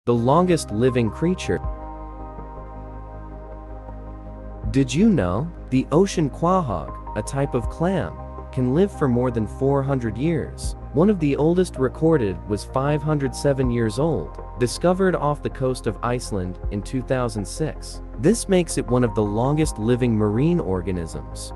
The longest living creature. Did you know? The ocean quahog, a type of clam, can live for more than 400 years. One of the oldest recorded was 507 years old, discovered off the coast of Iceland in 2006. This makes it one of the longest living marine organisms.